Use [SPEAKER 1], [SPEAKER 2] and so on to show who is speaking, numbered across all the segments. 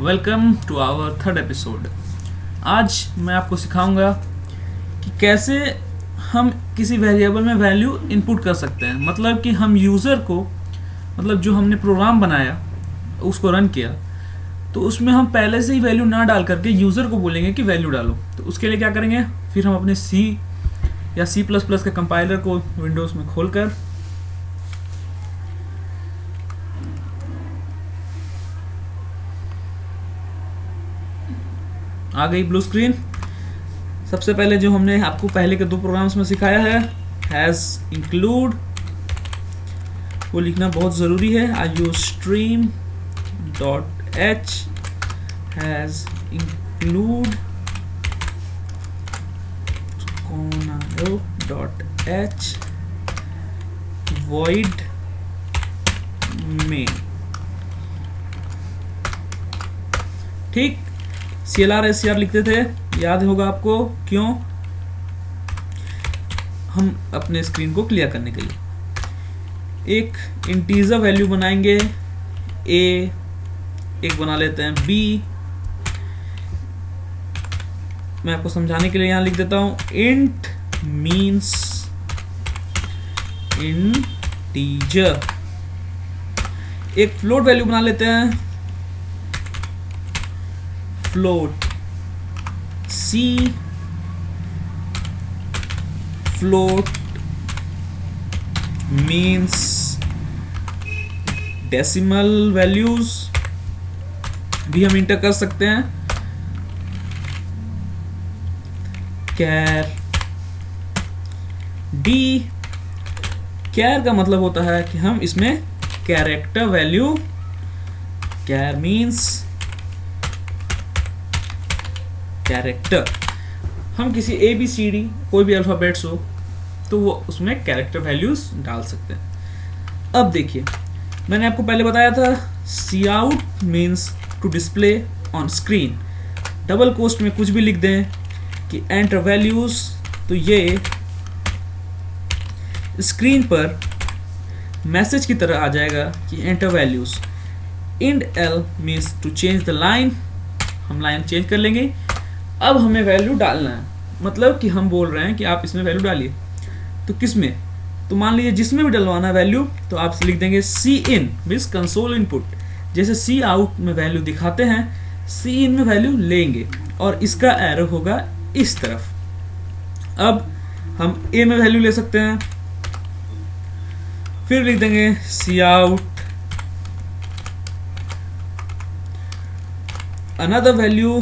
[SPEAKER 1] Welcome to our third episode. आज मैं आपको सिखाऊंगा कि कैसे हम किसी वेरिएबल में वैल्यू इनपुट कर सकते हैं। मतलब कि हम यूज़र को, मतलब जो हमने प्रोग्राम बनाया उसको रन किया, तो उसमें हम पहले से ही वैल्यू ना डाल करके यूज़र को बोलेंगे कि वैल्यू डालो। तो उसके लिए क्या करेंगे, फिर हम अपने सी या सी प्लस प्लस के कंपाइलर को विंडोज़ में खोलकर आ गई ब्लू स्क्रीन। सबसे पहले जो हमने आपको पहले के दो प्रोग्राम्स में सिखाया है, हैज़ इंक्लूड, वो लिखना बहुत ज़रूरी है। iostream dot H has include dot H void main। ठीक, CLR SCR लिखते थे, याद होगा आपको क्यों? हम अपने स्क्रीन को क्लियर करने के लिए एक इंटीजर वैल्यू बनाएंगे, a, एक बना लेते हैं b। मैं आपको समझाने के लिए यहां लिख देता हूं, int मीन्स इंटीजर। एक फ्लोट वैल्यू बना लेते हैं, float c, float means decimal values भी हम इंटर कर सकते हैं। कैर d, कैर का मतलब होता है कि हम इसमें कैरेक्टर वैल्यू, कैर मीन्स कैरेक्टर, हम किसी ABCD कोई भी अल्फ़ाबेट्स हो तो वो उसमें कैरेक्टर वैल्यूज डाल सकते हैं। अब देखिए, मैंने आपको पहले बताया था cout means to display on screen. Double कोस्ट में कुछ भी लिख दें कि एंटर वैल्यूज, तो ये स्क्रीन पर मैसेज की तरह आ जाएगा कि enter values. End l means to change the line, हम लाइन चेंज कर लेंगे। अब हमें वैल्यू डालना है, मतलब कि हम बोल रहे हैं कि आप इसमें वैल्यू डालिए। तो किस में? तो मान लीजिए जिसमें भी डलवाना है वैल्यू, तो आप लिख देंगे cin मीन्स कंसोल इनपुट। जैसे cout में वैल्यू दिखाते हैं, cin में वैल्यू लेंगे और इसका एरो होगा इस तरफ। अब हम a में वैल्यू ले सकते हैं, फिर लिख देंगे cout another value,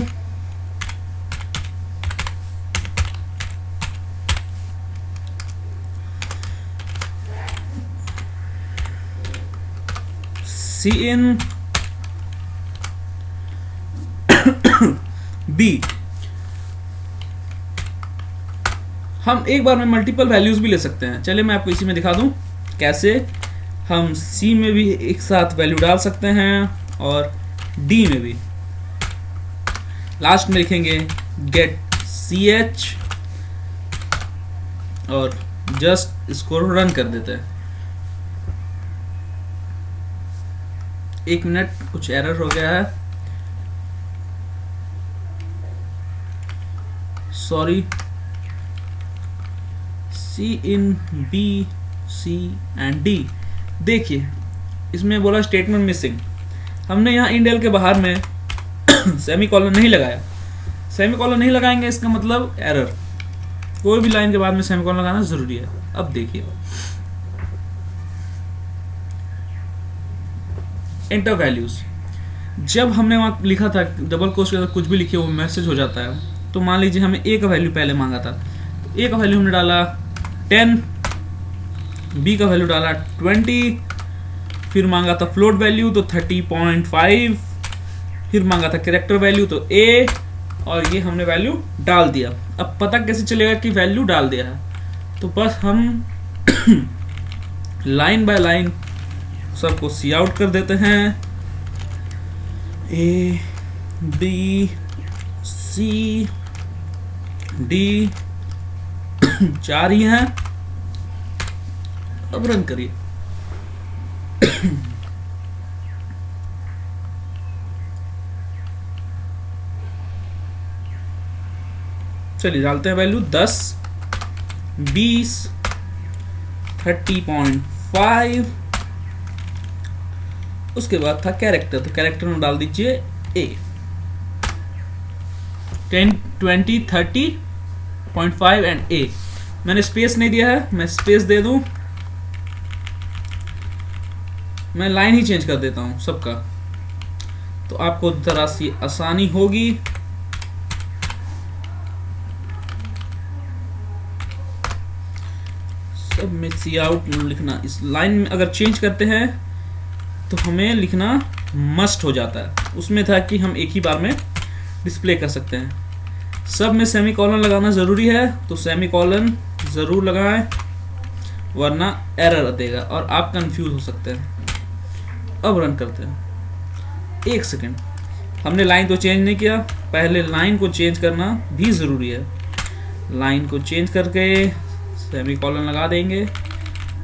[SPEAKER 1] cin b। हम एक बार में मल्टीपल वैल्यूज भी ले सकते हैं। चलिए मैं आपको इसी में दिखा दूं कैसे हम c में भी एक साथ वैल्यू डाल सकते हैं और d में भी। लास्ट में लिखेंगे get ch और जस्ट इसको रन कर देते हैं। 1 मिनट, कुछ एरर हो गया है, sorry. cin b, c and d। देखिए इसमें बोला स्टेटमेंट मिसिंग। हमने यहाँ इंडेल के बाहर में सेमीकोलन नहीं लगाया। सेमीकोलन नहीं लगाएंगे इसका मतलब एरर। कोई भी लाइन के बाद में सेमीकोलन लगाना जरूरी है। अब देखिए एंटर वैल्यूज, जब हमने वहां लिखा था डबल कोस्ट के अंदर कुछ भी लिखे वो मैसेज हो जाता है। तो मान लीजिए हमें a का वैल्यू पहले मांगा था, तो a का वैल्यू हमने डाला 10, b का वैल्यू डाला 20, फिर मांगा था फ्लोट वैल्यू तो 30.5, फिर मांगा था कैरेक्टर वैल्यू तो a, और ये हमने वैल्यू डाल दिया। अब पता कैसे चलेगा कि वैल्यू डाल दिया है? तो बस हम लाइन बाय लाइन सबको सी आउट कर देते हैं। A B C D 4 ही हैं। अब रन करिए। चलिए डालते हैं वैल्यू 10, 20, 30.5। उसके बाद था कैरेक्टर, तो कैरेक्टर में डाल दीजिए A। 10, 20, 30.5 and A। मैंने स्पेस नहीं दिया है, मैं स्पेस दे दूं। मैं लाइन ही चेंज कर देता हूं सबका, तो आपको जरा सी आसानी होगी। सब में सी आउट लिखना, इस लाइन में अगर चेंज करते हैं तो हमें लिखना मस्ट हो जाता है। उसमें था कि हम एक ही बार में डिस्प्ले कर सकते हैं। सब में सेमी कॉलन लगाना ज़रूरी है, तो सेमी कॉलन ज़रूर लगाएं, वरना एरर देगा और आप कंफ्यूज हो सकते हैं। अब रन करते हैं। 1 सेकेंड, हमने लाइन तो चेंज नहीं किया, पहले लाइन को चेंज करना भी ज़रूरी है। लाइन को चेंज करके सेमी कॉलन लगा देंगे।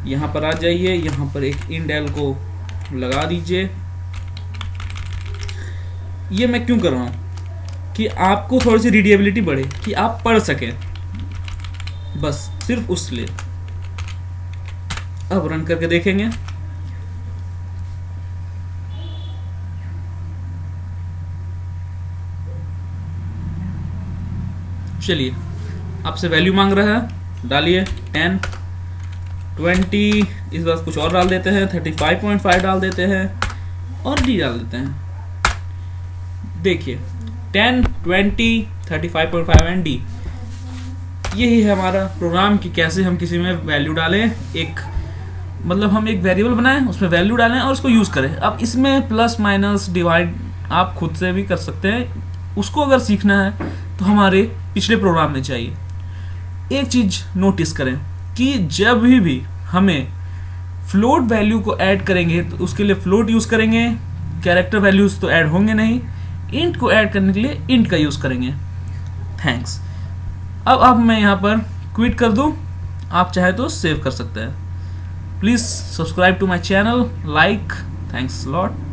[SPEAKER 1] यहाँ पर आ जाइए, यहाँ पर एक इंड एल को लगा दीजिए। ये मैं क्यों कर रहा हूँ कि आपको थोड़ी सी रीडेबिलिटी बढ़े, कि आप पढ़ सकें, बस सिर्फ उस लिए। अब रन करके देखेंगे। चलिए, आपसे वैल्यू मांग रहा है, डालिए 10, 20, इस बार कुछ और डाल देते हैं, 35.5 डाल देते हैं और डी डाल देते हैं। देखिए 10, 20, 35.5 एंड डी। यही है हमारा प्रोग्राम कि कैसे हम किसी में वैल्यू डालें। एक मतलब हम एक वेरिएबल बनाएं, उसमें वैल्यू डालें और उसको यूज़ करें। अब इसमें प्लस माइनस डिवाइड आप खुद से भी कर सकते हैं। उसको अगर सीखना है तो हमारे पिछले प्रोग्राम में चाहिए। एक चीज़ नोटिस करें कि जब भी हमें फ्लोट वैल्यू को ऐड करेंगे तो उसके लिए फ्लोट यूज़ करेंगे, कैरेक्टर वैल्यूज़ तो ऐड होंगे नहीं। इंट को ऐड करने के लिए इंट का यूज़ करेंगे। थैंक्स। अब मैं यहाँ पर क्विट कर दूँ, आप चाहे तो सेव कर सकते हैं। Please subscribe to my channel, like. Thanks lot.